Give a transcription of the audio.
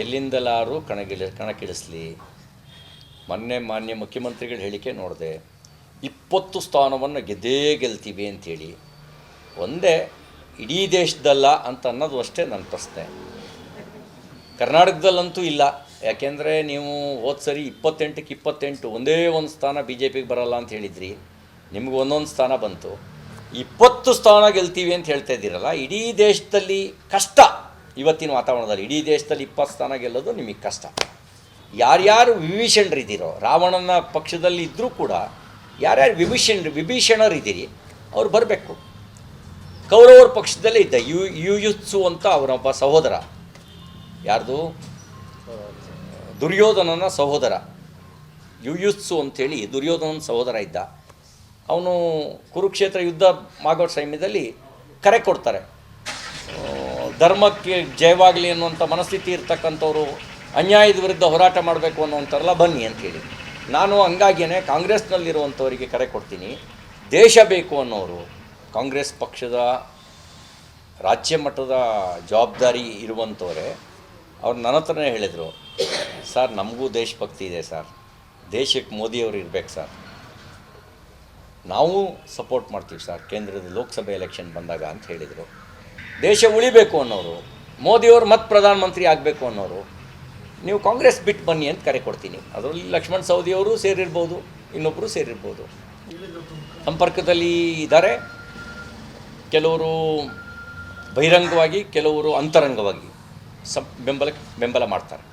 ಎಲ್ಲಿಂದಲಾರು ಕಣಕ್ಕಿಳಿಸಲಿ. ಮೊನ್ನೆ ಮಾನ್ಯ ಮುಖ್ಯಮಂತ್ರಿಗಳ ಹೇಳಿಕೆ ನೋಡಿದೆ, 20 ಸ್ಥಾನವನ್ನು ಗೆಲ್ತೀವಿ ಅಂಥೇಳಿ. ಒಂದೇ ಇಡೀ ದೇಶದಲ್ಲ ಅಂತ ಅನ್ನೋದು ಅಷ್ಟೇ ನನ್ನ ಪ್ರಶ್ನೆ. ಕರ್ನಾಟಕದಲ್ಲಂತೂ ಇಲ್ಲ. ಯಾಕೆಂದರೆ ನೀವು ಹೋದ ಸರಿ 28ಕ್ಕೆ 28 ಒಂದೇ ಒಂದು ಸ್ಥಾನ ಬಿ ಜೆ ಪಿಗೆ ಬರಲ್ಲ ಅಂತ ಹೇಳಿದ್ರಿ. ನಿಮ್ಗೆ ಒಂದೊಂದು ಸ್ಥಾನ ಬಂತು. 20 ಸ್ಥಾನ ಗೆಲ್ತೀವಿ ಅಂತ ಹೇಳ್ತಾ ಇದ್ದೀರಲ್ಲ. ಇಡೀ ದೇಶದಲ್ಲಿ ಕಷ್ಟ. ಇವತ್ತಿನ ವಾತಾವರಣದಲ್ಲಿ ಇಡೀ ದೇಶದಲ್ಲಿ 20 ಸ್ಥಾನ ಗೆಲ್ಲೋದು ನಿಮಗೆ ಕಷ್ಟ. ಯಾರ್ಯಾರು ವಿಭೀಷಣರಿದ್ದೀರೋ, ರಾವಣನ ಪಕ್ಷದಲ್ಲಿ ಇದ್ದರೂ ಕೂಡ ಯಾರ್ಯಾರು ವಿಭೀಷಣರಿದ್ದೀರಿ ಅವ್ರು ಬರಬೇಕು. ಕೌರವರ ಪಕ್ಷದಲ್ಲೇ ಇದ್ದ ಯುಯುತ್ಸು ಅಂತ ಅವನೊಬ್ಬ ಸಹೋದರ, ಯಾರ್ದು, ದುರ್ಯೋಧನನ ಸಹೋದರ, ಯುಯುತ್ಸು ಅಂಥೇಳಿ ದುರ್ಯೋಧನನ ಸಹೋದರ ಇದ್ದ. ಅವನು ಕುರುಕ್ಷೇತ್ರ ಯುದ್ಧ ಆಗೋ ಸಮಯದಲ್ಲಿ ಕರೆ ಕೊಡ್ತಾರೆ, ಧರ್ಮಕ್ಕೆ ಜಯವಾಗಲಿ ಅನ್ನುವಂಥ ಮನಸ್ಥಿತಿ ಇರ್ತಕ್ಕಂಥವ್ರು ಅನ್ಯಾಯದ ವಿರುದ್ಧ ಹೋರಾಟ ಮಾಡಬೇಕು ಅನ್ನೋಂಥರಲ್ಲ, ಬನ್ನಿ ಅಂಥೇಳಿ. ನಾನು ಹಂಗಾಗಿಯೇ ಕಾಂಗ್ರೆಸ್ನಲ್ಲಿರುವಂಥವರಿಗೆ ಕರೆ ಕೊಡ್ತೀನಿ. ದೇಶ ಬೇಕು ಅನ್ನೋರು, ಕಾಂಗ್ರೆಸ್ ಪಕ್ಷದ ರಾಜ್ಯ ಮಟ್ಟದ ಜವಾಬ್ದಾರಿ ಇರುವಂಥವರೇ ಅವ್ರು ನನ್ನ ಹತ್ರನೇ ಹೇಳಿದರು, ಸರ್ ನಮಗೂ ದೇಶಭಕ್ತಿ ಇದೆ ಸರ್, ದೇಶಕ್ಕೆ ಮೋದಿಯವರು ಇರಬೇಕು ಸರ್, ನಾವು ಸಪೋರ್ಟ್ ಮಾಡ್ತೀವಿ ಸರ್ ಕೇಂದ್ರದ ಲೋಕಸಭೆ ಎಲೆಕ್ಷನ್ ಬಂದಾಗ ಅಂತ ಹೇಳಿದರು. ದೇಶ ಉಳಿಬೇಕು ಅನ್ನೋರು, ಮೋದಿಯವರು ಮತ್ತೆ ಪ್ರಧಾನಮಂತ್ರಿ ಆಗಬೇಕು ಅನ್ನೋರು, ನೀವು ಕಾಂಗ್ರೆಸ್ ಬಿಟ್ಟು ಬನ್ನಿ ಅಂತ ಕರೆ ಕೊಡ್ತೀನಿ. ಅದರಲ್ಲಿ ಲಕ್ಷ್ಮಣ್ ಸವದಿಯವರು ಸೇರಿರ್ಬೋದು, ಇನ್ನೊಬ್ಬರು ಸೇರಿರ್ಬೋದು, ಸಂಪರ್ಕದಲ್ಲಿ ಇದ್ದಾರೆ. ಕೆಲವರು ಬಹಿರಂಗವಾಗಿ, ಕೆಲವರು ಅಂತರಂಗವಾಗಿ ಬೆಂಬಲ ಮಾಡ್ತಾರೆ.